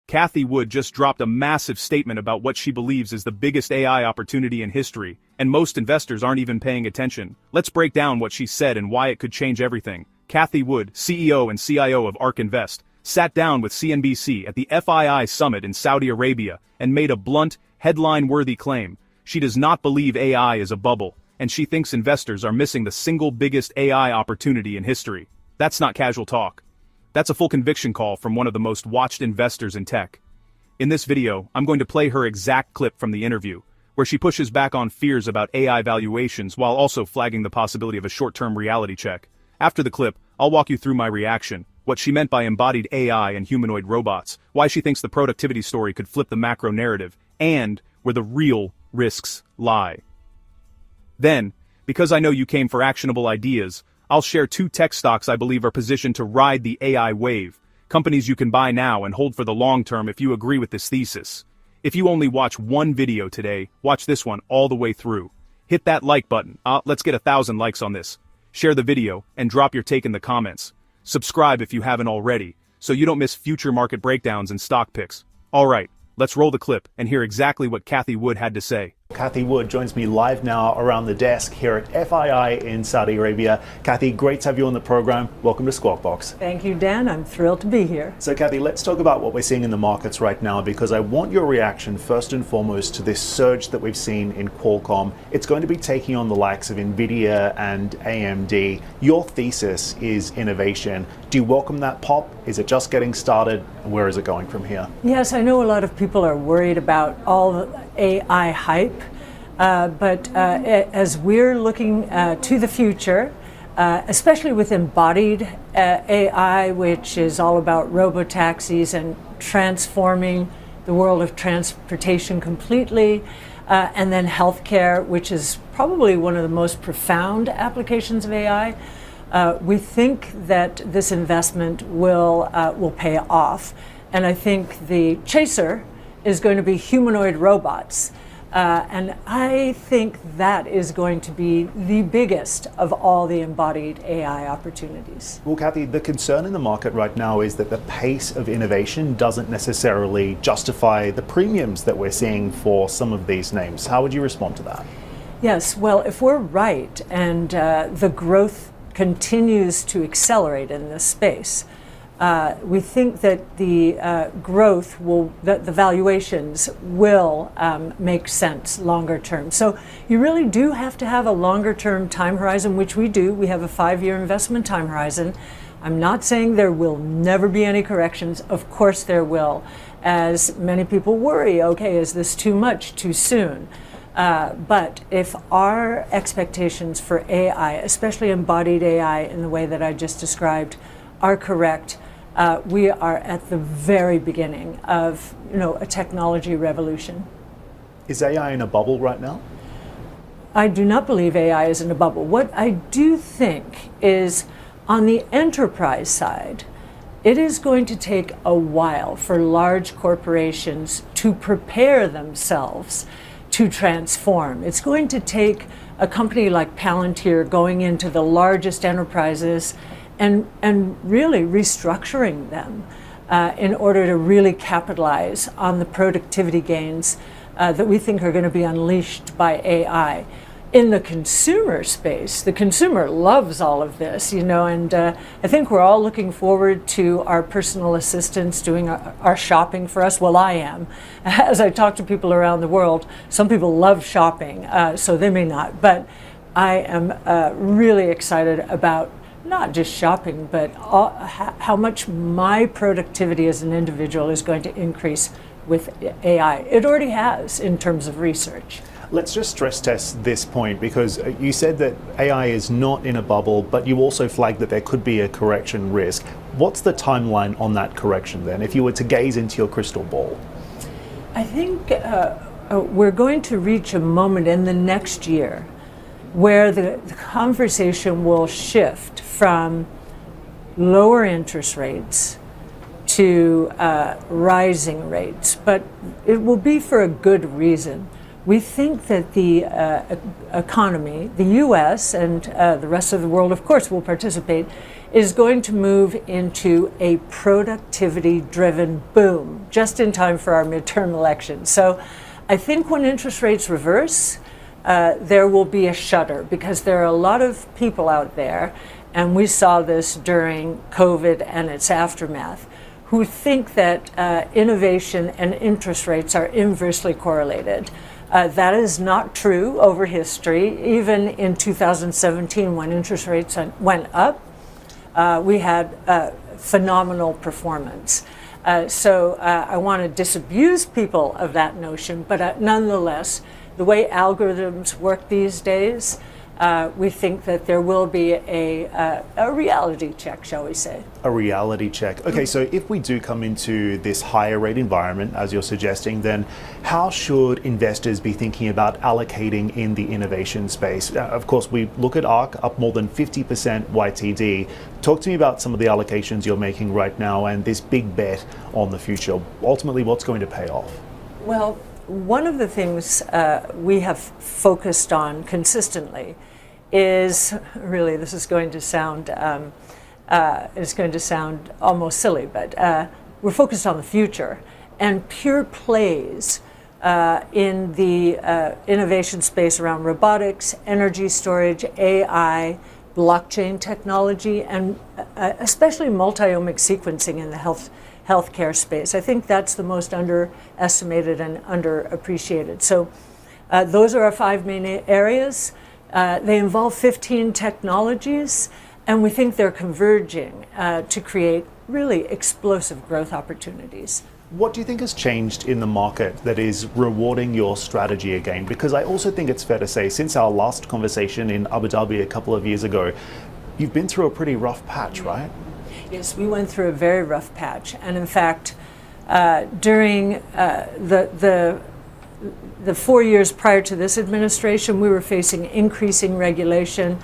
Cathie Wood just dropped a massive statement about what she believes is the biggest AI opportunity in history, and most investors aren't even paying attention. Let's break down what she said and why it could change everything. Cathie Wood, CEO and CIO of ARK Invest, sat down with CNBC at the FII summit in Saudi Arabia and made a blunt, headline-worthy claim. She does not believe AI is a bubble, and she thinks investors are missing the single biggest AI opportunity in history. That's not casual talk. That's a full conviction call from one of the most watched investors in tech. In this video, I'm going to play her exact clip from the interview, where she pushes back on fears about AI valuations while also flagging the possibility of a short-term reality check. After the clip, I'll walk you through my reaction, what she meant by embodied AI and humanoid robots, why she thinks the productivity story could flip the macro narrative, and where the real risks lie. Then, because I know you came for actionable ideas, I'll share 2 tech stocks I believe are positioned to ride the AI wave, companies you can buy now and hold for the long term if you agree with this thesis. If you only watch one video today, watch this one all the way through. Hit that like button, let's get 1,000 likes on this. Share the video, and drop your take in the comments. Subscribe if you haven't already, so you don't miss future market breakdowns and stock picks. Alright, let's roll the clip and hear exactly what Cathie Wood had to say. Cathie Wood joins me live now around the desk here at FII in Saudi Arabia. Cathie, great to have you on the program. Welcome to Squawk Box. Thank you, Dan. I'm thrilled to be here. So Cathie, let's talk about what we're seeing in the markets right now, because I want your reaction first and foremost to this surge that we've seen in Qualcomm. It's going to be taking on the likes of NVIDIA and AMD. Your thesis is innovation. Do you welcome that pop? Is it just getting started? Where is it going from here? Yes, I know a lot of people are worried about all the AI hype, but as we're looking to the future, especially with embodied AI, which is all about robotaxis and transforming the world of transportation completely, and then healthcare, which is probably one of the most profound applications of AI, we think that this investment will pay off. And I think the chaser is going to be humanoid robots. And I think that is going to be the biggest of all the embodied AI opportunities. Well, Cathie, the concern in the market right now is that the pace of innovation doesn't necessarily justify the premiums that we're seeing for some of these names. How would you respond to that? Yes, well, if we're right and the growth continues to accelerate in this space, we think that the growth that the valuations will make sense longer term. So you really do have to have a longer term time horizon, which we do. We have a 5-year investment time horizon. I'm not saying there will never be any corrections. Of course there will, as many people worry, okay, is this too much too soon? But if our expectations for AI, especially embodied AI in the way that I just described, are correct, we are at the very beginning of, a technology revolution. Is AI in a bubble right now? I do not believe AI is in a bubble. What I do think is, on the enterprise side, it is going to take a while for large corporations to prepare themselves to transform. It's going to take a company like Palantir going into the largest enterprises and really restructuring them in order to really capitalize on the productivity gains that we think are going to be unleashed by AI. In the consumer space, the consumer loves all of this, and I think we're all looking forward to our personal assistants doing our shopping for us. Well, I am. As I talk to people around the world, some people love shopping, so they may not. But I am really excited about not just shopping, but how much my productivity as an individual is going to increase with AI. It already has in terms of research. Let's just stress test this point, because you said that AI is not in a bubble, but you also flagged that there could be a correction risk. What's the timeline on that correction then, if you were to gaze into your crystal ball? I think we're going to reach a moment in the next year where the conversation will shift from lower interest rates to rising rates, but it will be for a good reason. We think that the economy, the U.S. and the rest of the world, of course, will participate is going to move into a productivity-driven boom, just in time for our midterm elections. So I think when interest rates reverse, there will be a shudder, because there are a lot of people out there, and we saw this during COVID and its aftermath, who think that innovation and interest rates are inversely correlated. That is not true over history. Even in 2017, when interest rates went up, we had phenomenal performance. So I want to disabuse people of that notion, but nonetheless, the way algorithms work these days, we think that there will be a reality check, shall we say. A reality check. Okay, so if we do come into this higher rate environment, as you're suggesting, then how should investors be thinking about allocating in the innovation space? Of course, we look at ARK up more than 50% YTD. Talk to me about some of the allocations you're making right now and this big bet on the future. Ultimately, what's going to pay off? Well, one of the things we have focused on consistently is, really, this is going to sound almost silly, but we're focused on the future, and pure plays in the innovation space around robotics, energy storage, AI, blockchain technology, and especially multi-omic sequencing in the healthcare space. I think that's the most underestimated and underappreciated. So those are our 5 main areas. They involve 15 technologies, and we think they're converging to create really explosive growth opportunities. What do you think has changed in the market that is rewarding your strategy again? Because I also think it's fair to say, since our last conversation in Abu Dhabi a couple of years ago, you've been through a pretty rough patch, right? Yes, we went through a very rough patch, and in fact, during the 4 years prior to this administration, we were facing increasing regulation,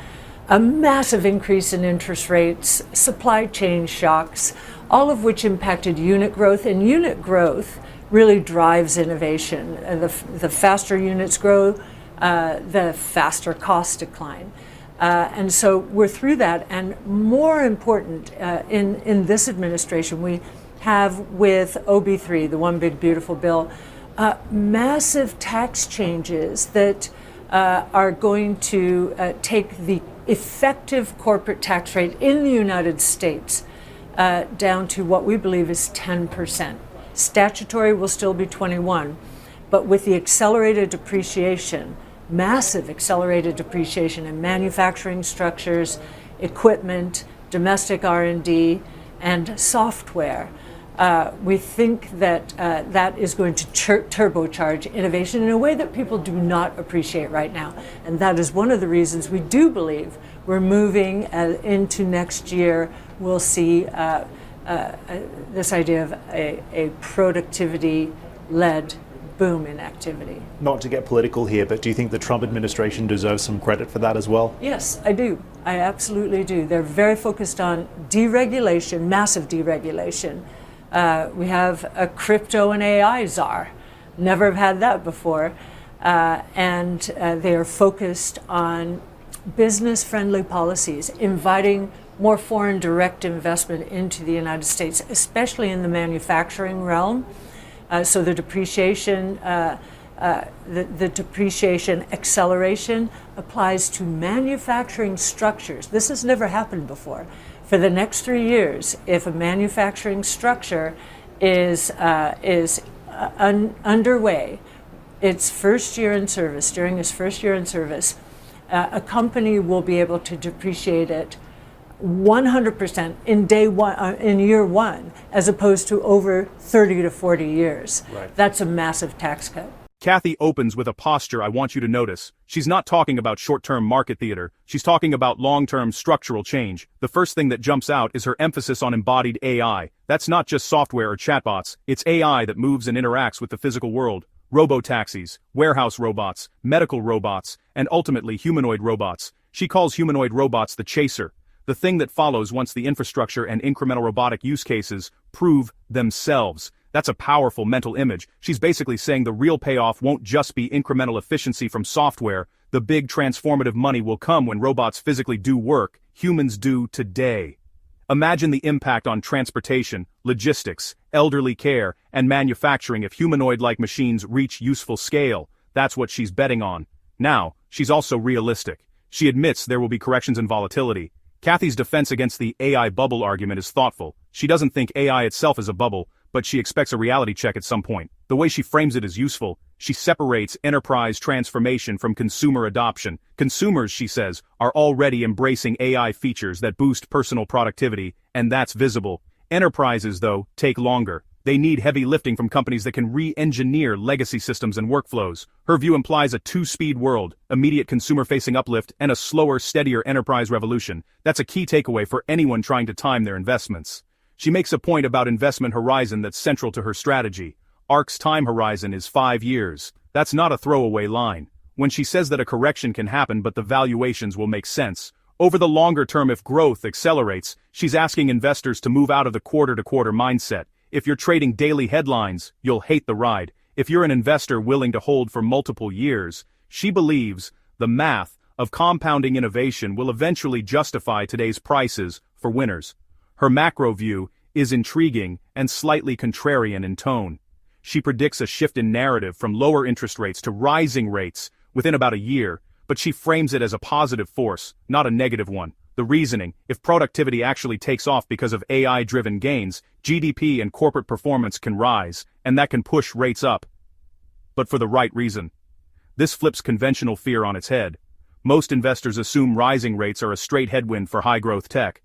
a massive increase in interest rates, supply chain shocks, all of which impacted unit growth, and unit growth really drives innovation. The faster units grow, the faster costs decline. And so we're through that, and more important, in this administration, we have with OB3, the One Big Beautiful Bill, massive tax changes that are going to take the effective corporate tax rate in the United States down to what we believe is 10%. Statutory will still be 21%, but with the accelerated depreciation, massive accelerated depreciation in manufacturing structures, equipment, domestic R&D, and software, we think that that is going to turbocharge innovation in a way that people do not appreciate right now. And that is one of the reasons we do believe we're moving into next year. We'll see this idea of a productivity-led boom in activity. Not to get political here, but do you think the Trump administration deserves some credit for that as well? Yes, I do. I absolutely do. They're very focused on deregulation, massive deregulation. We have a crypto and AI czar. Never have had that before. And they are focused on business-friendly policies, inviting more foreign direct investment into the United States, especially in the manufacturing realm. So the depreciation, the depreciation acceleration applies to manufacturing structures. This has never happened before. For the next 3 years, if a manufacturing structure is underway, its first year in service, during its first year in service, a company will be able to depreciate it 100% in year one, as opposed to over 30 to 40 years. Right. That's a massive tax cut. Cathie opens with a posture I want you to notice. She's not talking about short-term market theater. She's talking about long-term structural change. The first thing that jumps out is her emphasis on embodied AI. That's not just software or chatbots. It's AI that moves and interacts with the physical world. Robo-taxis, warehouse robots, medical robots, and ultimately humanoid robots. She calls humanoid robots the chaser, the thing that follows once the infrastructure and incremental robotic use cases prove themselves. That's a powerful mental image. She's basically saying the real payoff won't just be incremental efficiency from software. The big transformative money will come when robots physically do work humans do today. Imagine the impact on transportation, logistics, elderly care, and manufacturing if humanoid-like machines reach useful scale. That's what she's betting on. Now, she's also realistic. She admits there will be corrections in volatility. Cathie's defense against the AI bubble argument is thoughtful. She doesn't think AI itself is a bubble, but she expects a reality check at some point. The way she frames it is useful. She separates enterprise transformation from consumer adoption. Consumers, she says, are already embracing AI features that boost personal productivity, and that's visible. Enterprises, though, take longer. They need heavy lifting from companies that can re-engineer legacy systems and workflows. Her view implies a two-speed world, immediate consumer-facing uplift, and a slower, steadier enterprise revolution. That's a key takeaway for anyone trying to time their investments. She makes a point about investment horizon that's central to her strategy. ARK's time horizon is 5 years. That's not a throwaway line. When she says that a correction can happen but the valuations will make sense, over the longer term if growth accelerates, she's asking investors to move out of the quarter-to-quarter mindset. If you're trading daily headlines, you'll hate the ride. If you're an investor willing to hold for multiple years, she believes the math of compounding innovation will eventually justify today's prices for winners. Her macro view is intriguing and slightly contrarian in tone. She predicts a shift in narrative from lower interest rates to rising rates within about a year, but she frames it as a positive force, not a negative one. The reasoning, if productivity actually takes off because of AI-driven gains, GDP and corporate performance can rise, and that can push rates up. But for the right reason. This flips conventional fear on its head. Most investors assume rising rates are a straight headwind for high-growth tech.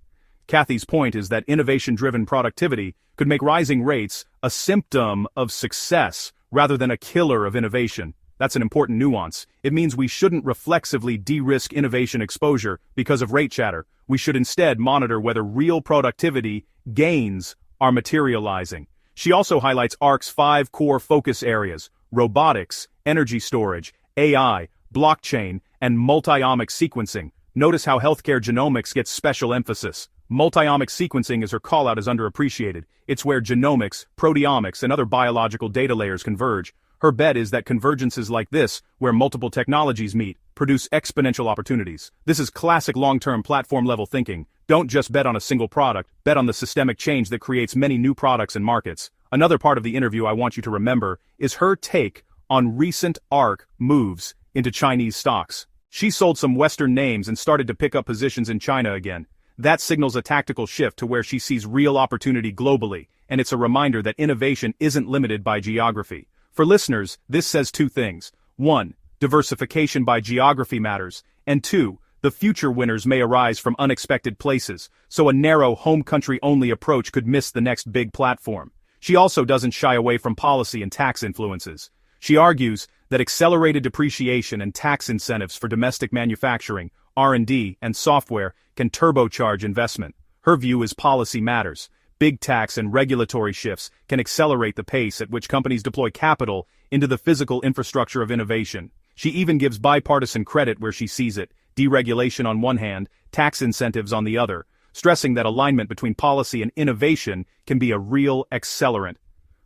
Cathie's point is that innovation-driven productivity could make rising rates a symptom of success rather than a killer of innovation. That's an important nuance. It means we shouldn't reflexively de-risk innovation exposure because of rate chatter. We should instead monitor whether real productivity gains are materializing. She also highlights ARK's 5 core focus areas: robotics, energy storage, AI, blockchain, and multi-omics sequencing. Notice how healthcare genomics gets special emphasis. Multi-omics sequencing, as her call-out, is underappreciated. It's where genomics, proteomics, and other biological data layers converge. Her bet is that convergences like this, where multiple technologies meet, produce exponential opportunities. This is classic long-term platform-level thinking. Don't just bet on a single product, bet on the systemic change that creates many new products and markets. Another part of the interview I want you to remember is her take on recent ARK moves into Chinese stocks. She sold some Western names and started to pick up positions in China again. That signals a tactical shift to where she sees real opportunity globally, and it's a reminder that innovation isn't limited by geography. For listeners, this says 2 things. 1, diversification by geography matters, and 2, the future winners may arise from unexpected places, so a narrow home country-only approach could miss the next big platform. She also doesn't shy away from policy and tax influences. She argues that accelerated depreciation and tax incentives for domestic manufacturing, R&D, and software can turbocharge investment. Her view is policy matters. Big tax and regulatory shifts can accelerate the pace at which companies deploy capital into the physical infrastructure of innovation. She even gives bipartisan credit where she sees it: deregulation on one hand, tax incentives on the other, stressing that alignment between policy and innovation can be a real accelerant.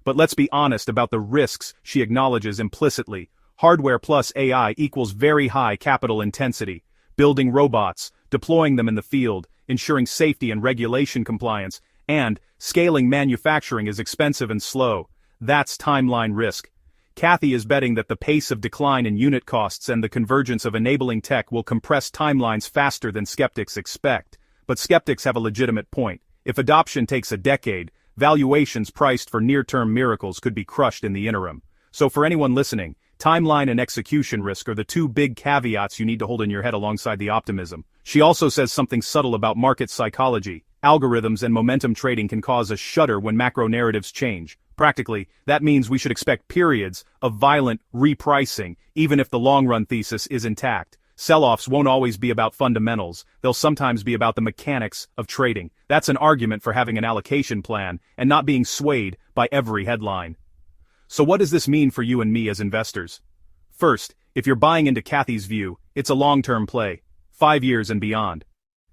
But let's be honest about the risks she acknowledges implicitly. Hardware plus AI equals very high capital intensity. Building robots, deploying them in the field, ensuring safety and regulation compliance, and scaling manufacturing is expensive and slow. That's timeline risk. Cathie is betting that the pace of decline in unit costs and the convergence of enabling tech will compress timelines faster than skeptics expect. But skeptics have a legitimate point. If adoption takes a decade, valuations priced for near-term miracles could be crushed in the interim. So for anyone listening, timeline and execution risk are the 2 big caveats you need to hold in your head alongside the optimism. She also says something subtle about market psychology. Algorithms and momentum trading can cause a shudder when macro narratives change. Practically, that means we should expect periods of violent repricing, even if the long-run thesis is intact. Sell-offs won't always be about fundamentals, they'll sometimes be about the mechanics of trading. That's an argument for having an allocation plan and not being swayed by every headline. So what does this mean for you and me as investors? First, if you're buying into Cathie's view, it's a long-term play, 5 years and beyond.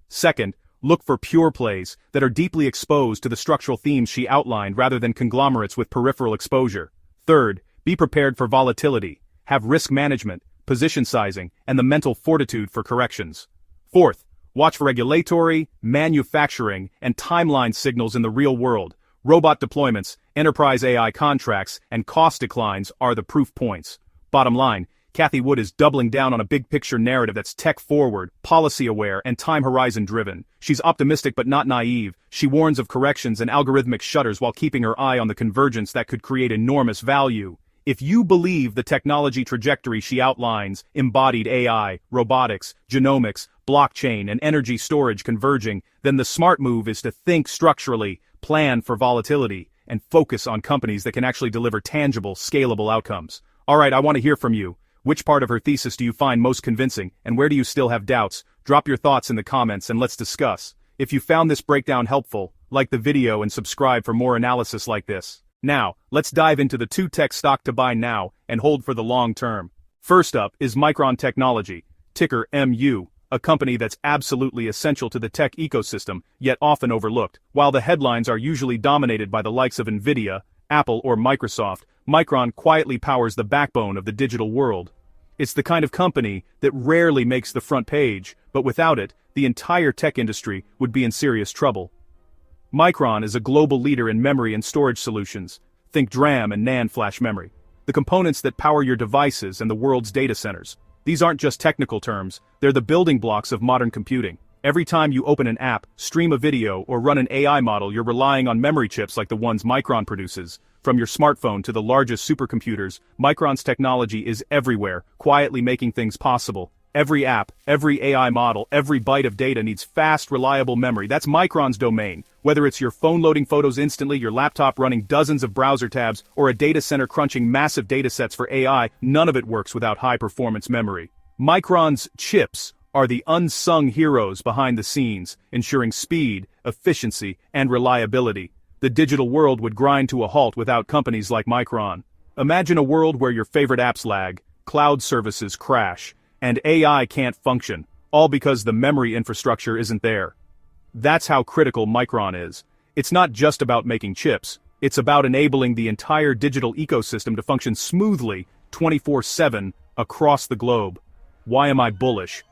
Second, look for pure plays that are deeply exposed to the structural themes she outlined rather than conglomerates with peripheral exposure. Third, be prepared for volatility, have risk management, position sizing, and the mental fortitude for corrections. Fourth, Watch for regulatory, manufacturing, and timeline signals in the real world. Robot deployments, enterprise AI contracts, and cost declines are the proof points. Bottom line, Cathie Wood is doubling down on a big-picture narrative that's tech-forward, policy-aware, and time-horizon-driven. She's optimistic but not naive. She warns of corrections and algorithmic shutters while keeping her eye on the convergence that could create enormous value. If you believe the technology trajectory she outlines, embodied AI, robotics, genomics, blockchain, and energy storage converging, then the smart move is to think structurally, plan for volatility, and focus on companies that can actually deliver tangible, scalable outcomes. Alright, I want to hear from you. Which part of her thesis do you find most convincing, and where do you still have doubts? Drop your thoughts in the comments and let's discuss. If you found this breakdown helpful, like the video and subscribe for more analysis like this. Now, let's dive into the 2 tech stock to buy now and hold for the long term. First up is Micron Technology, ticker MU, a company that's absolutely essential to the tech ecosystem, yet often overlooked. While the headlines are usually dominated by the likes of Nvidia, Apple, or Microsoft, Micron quietly powers the backbone of the digital world. It's the kind of company that rarely makes the front page, but without it, the entire tech industry would be in serious trouble. Micron is a global leader in memory and storage solutions. Think DRAM and NAND flash memory, the components that power your devices and the world's data centers. These aren't just technical terms, they're the building blocks of modern computing. Every time you open an app, stream a video, or run an AI model, you're relying on memory chips like the ones Micron produces. From your smartphone to the largest supercomputers, Micron's technology is everywhere, quietly making things possible. Every app, every AI model, every byte of data needs fast, reliable memory. That's Micron's domain. Whether it's your phone loading photos instantly, your laptop running dozens of browser tabs, or a data center crunching massive datasets for AI, none of it works without high-performance memory. Micron's chips are the unsung heroes behind the scenes, ensuring speed, efficiency, and reliability. The digital world would grind to a halt without companies like Micron. Imagine a world where your favorite apps lag, cloud services crash, and AI can't function, all because the memory infrastructure isn't there. That's how critical Micron is. It's not just about making chips, it's about enabling the entire digital ecosystem to function smoothly, 24/7, across the globe. Why am I bullish?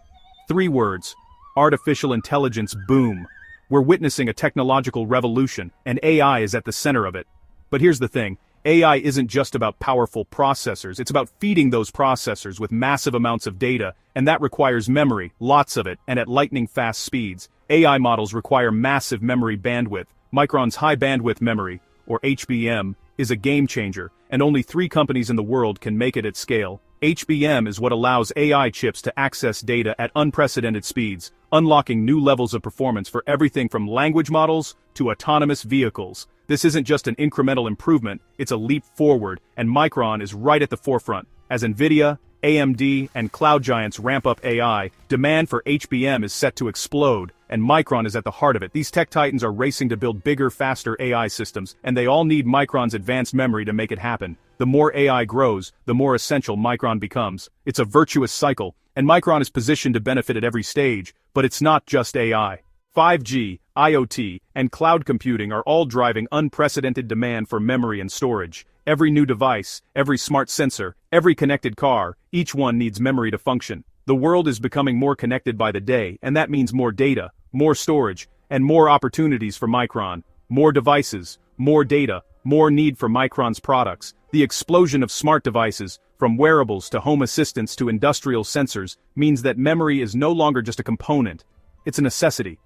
3 words: artificial intelligence boom. We're witnessing a technological revolution, and AI is at the center of it. But here's the thing. AI isn't just about powerful processors, it's about feeding those processors with massive amounts of data, and that requires memory, lots of it, and at lightning-fast speeds. AI models require massive memory bandwidth. Micron's high bandwidth memory, or HBM, is a game-changer, and only 3 companies in the world can make it at scale. HBM is what allows AI chips to access data at unprecedented speeds, unlocking new levels of performance for everything from language models to autonomous vehicles. This isn't just an incremental improvement, it's a leap forward, and Micron is right at the forefront. As Nvidia, AMD, and cloud giants ramp up AI, demand for HBM is set to explode, and Micron is at the heart of it. These tech titans are racing to build bigger, faster AI systems, and they all need Micron's advanced memory to make it happen. The more AI grows, the more essential Micron becomes. It's a virtuous cycle, and Micron is positioned to benefit at every stage, but it's not just AI. 5G, IoT, and cloud computing are all driving unprecedented demand for memory and storage. Every new device, every smart sensor, every connected car, each one needs memory to function. The world is becoming more connected by the day, and that means more data, more storage, and more opportunities for Micron. More devices, more data, more need for Micron's products. The explosion of smart devices, from wearables to home assistants to industrial sensors, means that memory is no longer just a component. It's a necessity.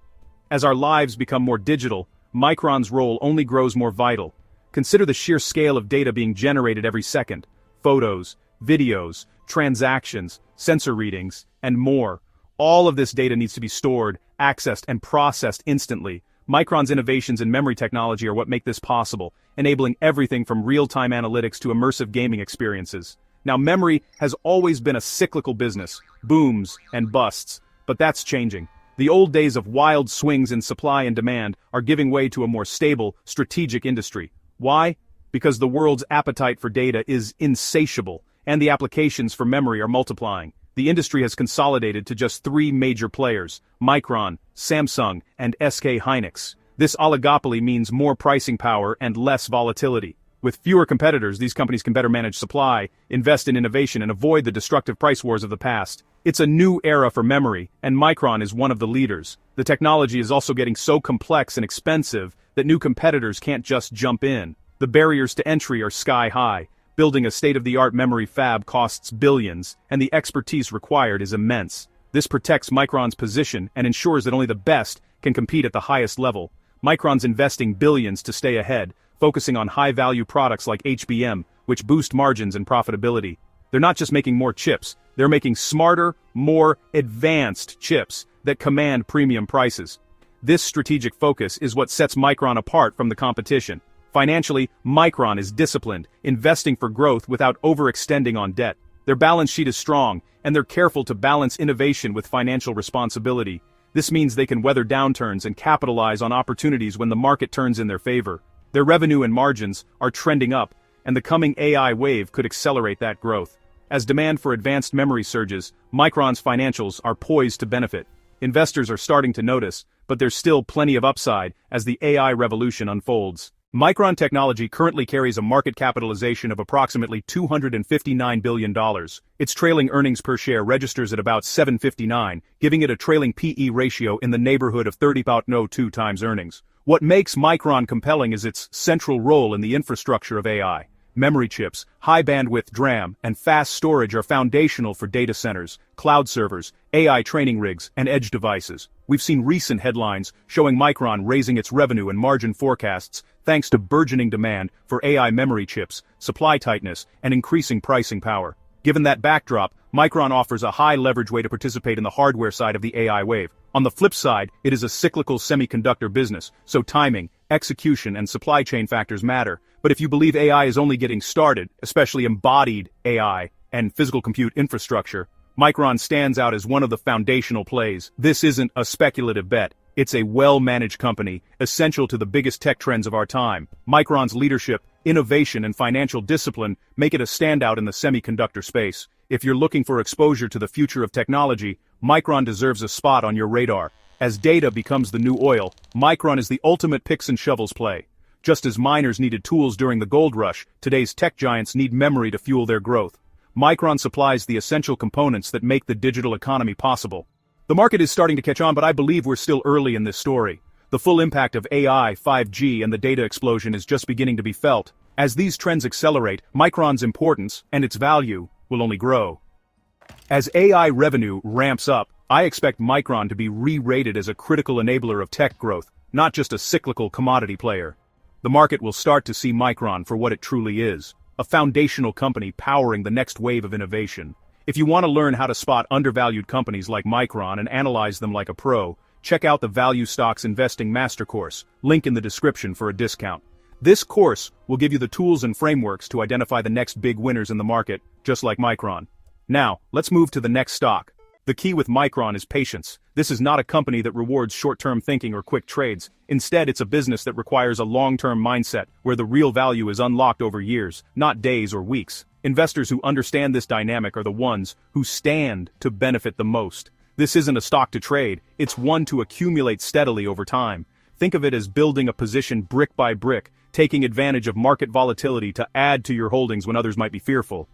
As our lives become more digital, Micron's role only grows more vital. Consider the sheer scale of data being generated every second. Photos, videos, transactions, sensor readings, and more. All of this data needs to be stored, accessed, and processed instantly. Micron's innovations in memory technology are what make this possible, enabling everything from real-time analytics to immersive gaming experiences. Now, memory has always been a cyclical business, booms and busts, but that's changing. The old days of wild swings in supply and demand are giving way to a more stable, strategic industry. Why? Because the world's appetite for data is insatiable, and the applications for memory are multiplying. The industry has consolidated to just 3 major players: Micron, Samsung, and SK Hynix. This oligopoly means more pricing power and less volatility. With fewer competitors, these companies can better manage supply, invest in innovation, and avoid the destructive price wars of the past. It's a new era for memory, and Micron is one of the leaders. The technology is also getting so complex and expensive that new competitors can't just jump in. The barriers to entry are sky high. Building a state-of-the-art memory fab costs billions, and the expertise required is immense. This protects Micron's position and ensures that only the best can compete at the highest level. Micron's investing billions to stay ahead, focusing on high-value products like HBM, which boost margins and profitability. They're not just making more chips, they're making smarter, more advanced chips that command premium prices. This strategic focus is what sets Micron apart from the competition. Financially, Micron is disciplined, investing for growth without overextending on debt. Their balance sheet is strong, and they're careful to balance innovation with financial responsibility. This means they can weather downturns and capitalize on opportunities when the market turns in their favor. Their revenue and margins are trending up, and the coming AI wave could accelerate that growth. As demand for advanced memory surges, Micron's financials are poised to benefit. Investors are starting to notice, but there's still plenty of upside as the AI revolution unfolds. Micron Technology currently carries a market capitalization of approximately $259 billion. Its trailing earnings per share registers at about $7.59, giving it a trailing PE ratio in the neighborhood of 30.02 times earnings. What makes Micron compelling is its central role in the infrastructure of AI. Memory chips, high-bandwidth DRAM, and fast storage are foundational for data centers, cloud servers, AI training rigs, and edge devices. We've seen recent headlines showing Micron raising its revenue and margin forecasts thanks to burgeoning demand for AI memory chips, supply tightness, and increasing pricing power. Given that backdrop, Micron offers a high-leverage way to participate in the hardware side of the AI wave. On the flip side, it is a cyclical semiconductor business, so timing, execution, and supply chain factors matter. But if you believe AI is only getting started, especially embodied AI and physical compute infrastructure, Micron stands out as one of the foundational plays. This isn't a speculative bet. It's a well-managed company, essential to the biggest tech trends of our time. Micron's leadership, innovation, and financial discipline make it a standout in the semiconductor space. If you're looking for exposure to the future of technology, Micron deserves a spot on your radar. As data becomes the new oil, Micron is the ultimate picks and shovels play. Just as miners needed tools during the gold rush, today's tech giants need memory to fuel their growth. Micron supplies the essential components that make the digital economy possible. The market is starting to catch on, but I believe we're still early in this story. The full impact of AI, 5G, and the data explosion is just beginning to be felt. As these trends accelerate, Micron's importance and its value will only grow. As AI revenue ramps up, I expect Micron to be re-rated as a critical enabler of tech growth, not just a cyclical commodity player. The market will start to see Micron for what it truly is, a foundational company powering the next wave of innovation. If you want to learn how to spot undervalued companies like Micron and analyze them like a pro, check out the Value Stocks Investing Master Course, link in the description for a discount. This course will give you the tools and frameworks to identify the next big winners in the market, just like Micron. Now, let's move to the next stock. The key with Micron is patience. This is not a company that rewards short-term thinking or quick trades. Instead, it's a business that requires a long-term mindset, where the real value is unlocked over years, not days or weeks. Investors who understand this dynamic are the ones who stand to benefit the most. This isn't a stock to trade, it's one to accumulate steadily over time. Think of it as building a position brick by brick, taking advantage of market volatility to add to your holdings when others might be fearful.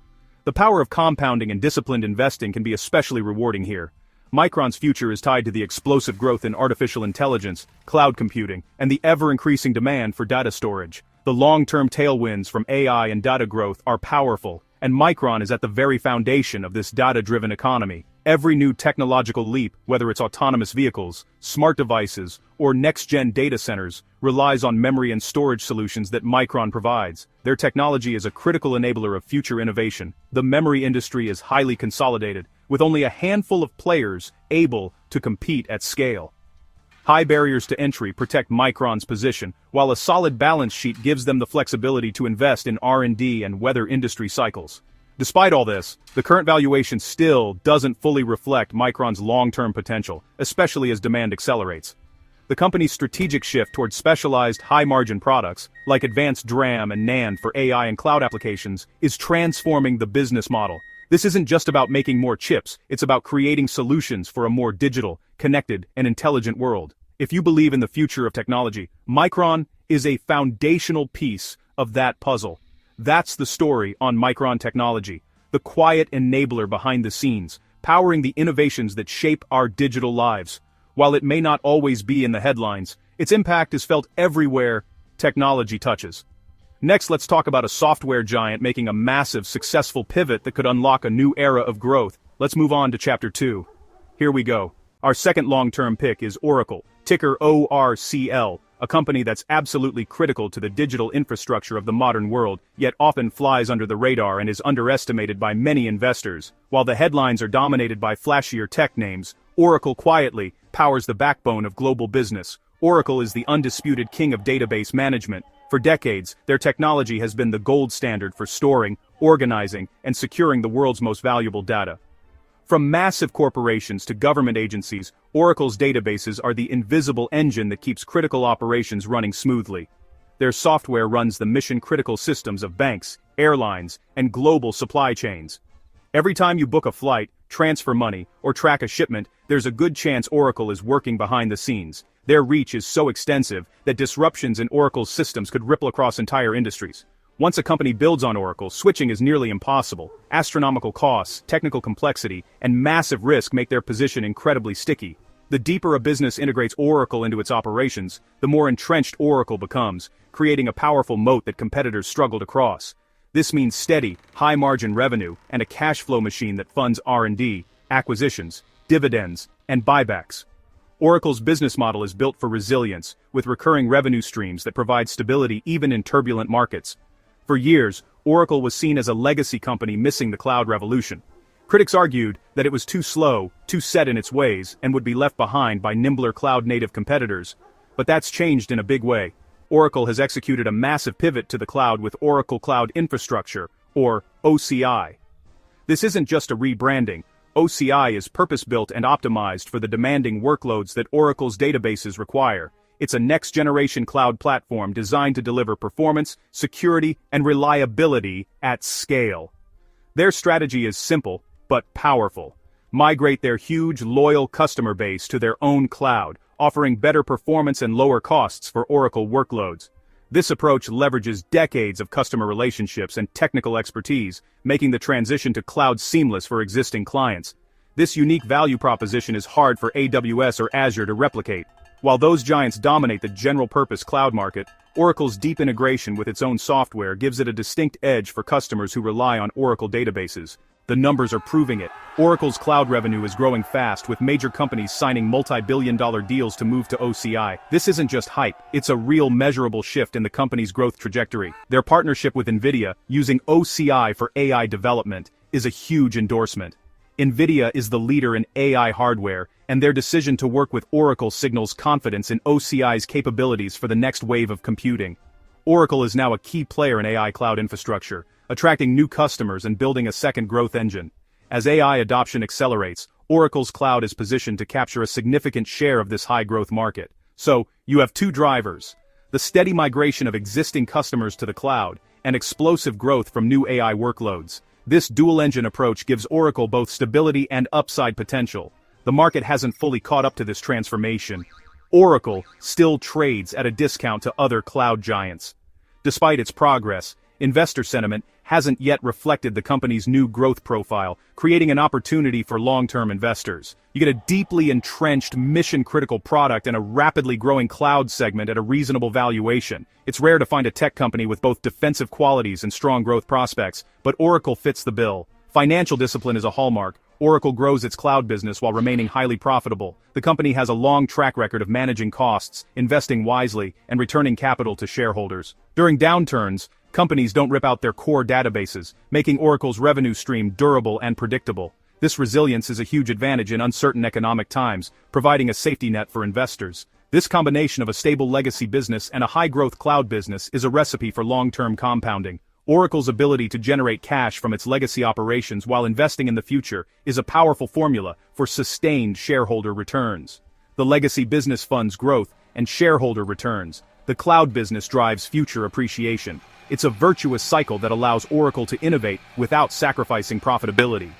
The power of compounding and disciplined investing can be especially rewarding here. Micron's future is tied to the explosive growth in artificial intelligence, cloud computing, and the ever-increasing demand for data storage. The long-term tailwinds from AI and data growth are powerful, and Micron is at the very foundation of this data-driven economy. Every new technological leap, whether it's autonomous vehicles, smart devices, or next-gen data centers, relies on memory and storage solutions that Micron provides. Their technology is a critical enabler of future innovation. The memory industry is highly consolidated, with only a handful of players able to compete at scale. High barriers to entry protect Micron's position, while a solid balance sheet gives them the flexibility to invest in R&D and weather industry cycles. Despite all this, the current valuation still doesn't fully reflect Micron's long-term potential, especially as demand accelerates. The company's strategic shift towards specialized high-margin products, like advanced DRAM and NAND for AI and cloud applications, is transforming the business model. This isn't just about making more chips, it's about creating solutions for a more digital, connected, and intelligent world. If you believe in the future of technology, Micron is a foundational piece of that puzzle. That's the story on Micron Technology, the quiet enabler behind the scenes, powering the innovations that shape our digital lives. While it may not always be in the headlines, its impact is felt everywhere technology touches. Next, let's talk about a software giant making a massive, successful pivot that could unlock a new era of growth. Let's move on to Chapter 2. Here we go. Our second long-term pick is Oracle, ticker ORCL, a company that's absolutely critical to the digital infrastructure of the modern world, yet often flies under the radar and is underestimated by many investors. While the headlines are dominated by flashier tech names, Oracle quietly powers the backbone of global business. Oracle is the undisputed king of database management. For decades, their technology has been the gold standard for storing, organizing, and securing the world's most valuable data. From massive corporations to government agencies, Oracle's databases are the invisible engine that keeps critical operations running smoothly. Their software runs the mission-critical systems of banks, airlines, and global supply chains. Every time you book a flight, transfer money, or track a shipment, there's a good chance Oracle is working behind the scenes. Their reach is so extensive that disruptions in Oracle's systems could ripple across entire industries. Once a company builds on Oracle, switching is nearly impossible. Astronomical costs, technical complexity, and massive risk make their position incredibly sticky. The deeper a business integrates Oracle into its operations, the more entrenched Oracle becomes, creating a powerful moat that competitors struggle to cross. This means steady, high-margin revenue and a cash flow machine that funds R&D, acquisitions, dividends, and buybacks. Oracle's business model is built for resilience, with recurring revenue streams that provide stability even in turbulent markets. For years, Oracle was seen as a legacy company missing the cloud revolution. Critics argued that it was too slow, too set in its ways, and would be left behind by nimbler cloud-native competitors. But that's changed in a big way. Oracle has executed a massive pivot to the cloud with Oracle Cloud Infrastructure, or OCI. This isn't just a rebranding. OCI is purpose-built and optimized for the demanding workloads that Oracle's databases require. It's a next-generation cloud platform designed to deliver performance, security, and reliability at scale. Their strategy is simple, but powerful. Migrate their huge, loyal customer base to their own cloud, offering better performance and lower costs for Oracle workloads. This approach leverages decades of customer relationships and technical expertise, making the transition to cloud seamless for existing clients. This unique value proposition is hard for AWS or Azure to replicate. While those giants dominate the general-purpose cloud market, Oracle's deep integration with its own software gives it a distinct edge for customers who rely on Oracle databases. The numbers are proving it. Oracle's cloud revenue is growing fast, with major companies signing multi-billion-dollar deals to move to OCI. This isn't just hype, it's a real measurable shift in the company's growth trajectory. Their partnership with NVIDIA, using OCI for AI development, is a huge endorsement. NVIDIA is the leader in AI hardware, and their decision to work with Oracle signals confidence in OCI's capabilities for the next wave of computing. Oracle is now a key player in AI cloud infrastructure, attracting new customers and building a second growth engine. As AI adoption accelerates, Oracle's cloud is positioned to capture a significant share of this high-growth market. So, you have two drivers: the steady migration of existing customers to the cloud, and explosive growth from new AI workloads. This dual-engine approach gives Oracle both stability and upside potential. The market hasn't fully caught up to this transformation. Oracle still trades at a discount to other cloud giants. Despite its progress, investor sentiment hasn't yet reflected the company's new growth profile, creating an opportunity for long-term investors. You get a deeply entrenched, mission-critical product and a rapidly growing cloud segment at a reasonable valuation. It's rare to find a tech company with both defensive qualities and strong growth prospects, but Oracle fits the bill. Financial discipline is a hallmark. Oracle grows its cloud business while remaining highly profitable. The company has a long track record of managing costs, investing wisely, and returning capital to shareholders. During downturns, companies don't rip out their core databases, making Oracle's revenue stream durable and predictable. This resilience is a huge advantage in uncertain economic times, providing a safety net for investors. This combination of a stable legacy business and a high-growth cloud business is a recipe for long-term compounding. Oracle's ability to generate cash from its legacy operations while investing in the future is a powerful formula for sustained shareholder returns. The legacy business funds growth and shareholder returns. The cloud business drives future appreciation. It's a virtuous cycle that allows Oracle to innovate without sacrificing profitability.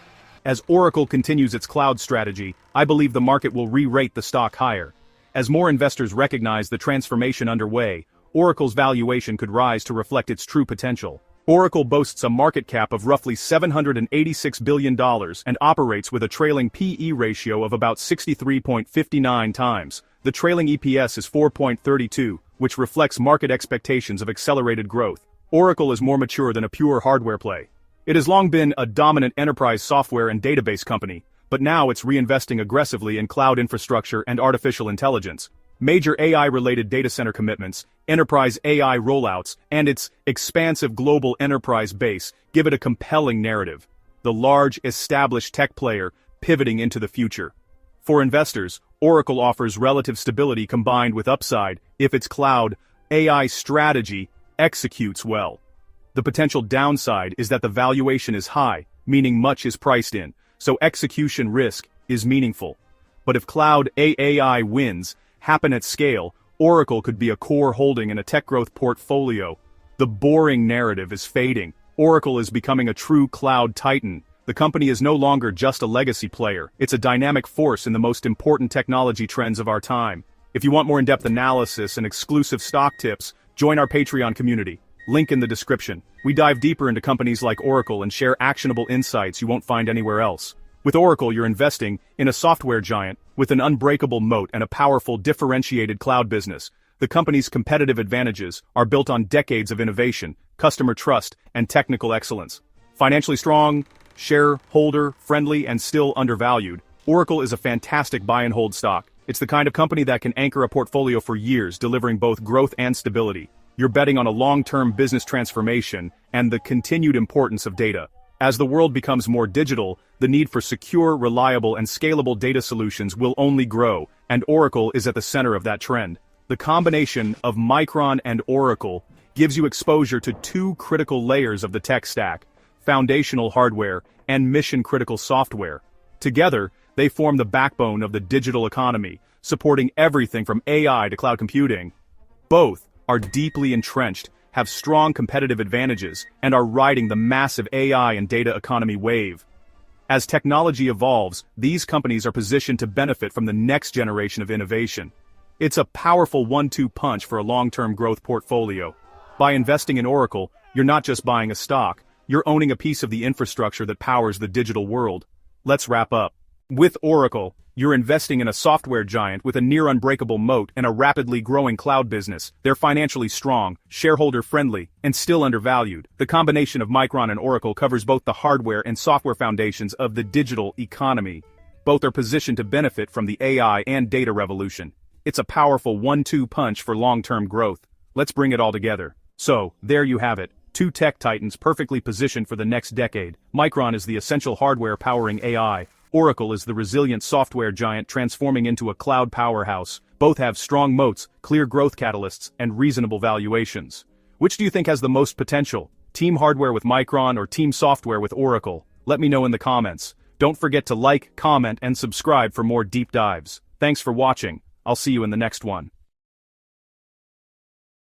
As Oracle continues its cloud strategy, I believe the market will re-rate the stock higher. As more investors recognize the transformation underway, Oracle's valuation could rise to reflect its true potential. Oracle boasts a market cap of roughly $786 billion and operates with a trailing P/E ratio of about 63.59 times. The trailing EPS is 4.32, which reflects market expectations of accelerated growth. Oracle is more mature than a pure hardware play. It has long been a dominant enterprise software and database company, but now it's reinvesting aggressively in cloud infrastructure and artificial intelligence. Major AI-related data center commitments, enterprise AI rollouts, and its expansive global enterprise base give it a compelling narrative. The large, established tech player pivoting into the future. For investors, Oracle offers relative stability combined with upside if its cloud AI strategy executes well. The potential downside is that the valuation is high, meaning much is priced in, so execution risk is meaningful. But if cloud AI wins happen at scale, Oracle could be a core holding in a tech growth portfolio. The boring narrative is fading. Oracle is becoming a true cloud titan. The company is no longer just a legacy player. It's a dynamic force in the most important technology trends of our time. If you want more in-depth analysis and exclusive stock tips, join our Patreon community. Link in the description. We dive deeper into companies like Oracle and share actionable insights you won't find anywhere else. With Oracle, you're investing in a software giant with an unbreakable moat and a powerful, differentiated cloud business. The company's competitive advantages are built on decades of innovation, customer trust, and technical excellence. Financially strong, shareholder-friendly, and still undervalued, Oracle is a fantastic buy-and-hold stock. It's the kind of company that can anchor a portfolio for years, delivering both growth and stability. You're betting on a long-term business transformation and the continued importance of data. As the world becomes more digital, the need for secure, reliable, and scalable data solutions will only grow, and Oracle is at the center of that trend. The combination of Micron and Oracle gives you exposure to two critical layers of the tech stack: foundational hardware and mission-critical software. Together, they form the backbone of the digital economy, supporting everything from AI to cloud computing. Both are deeply entrenched, have strong competitive advantages, and are riding the massive AI and data economy wave. As technology evolves, these companies are positioned to benefit from the next generation of innovation. It's a powerful 1-2 punch for a long-term growth portfolio. By investing in Oracle, you're not just buying a stock, you're owning a piece of the infrastructure that powers the digital world. Let's wrap up. With Oracle, you're investing in a software giant with a near-unbreakable moat and a rapidly growing cloud business. They're financially strong, shareholder-friendly, and still undervalued. The combination of Micron and Oracle covers both the hardware and software foundations of the digital economy. Both are positioned to benefit from the AI and data revolution. It's a powerful 1-2 punch for long-term growth. Let's bring it all together. So, there you have it. Two tech titans perfectly positioned for the next decade. Micron is the essential hardware powering AI. Oracle is the resilient software giant transforming into a cloud powerhouse. Both have strong moats, clear growth catalysts, and reasonable valuations. Which do you think has the most potential? Team hardware with Micron or team software with Oracle? Let me know in the comments. Don't forget to like, comment, and subscribe for more deep dives. Thanks for watching. I'll see you in the next one.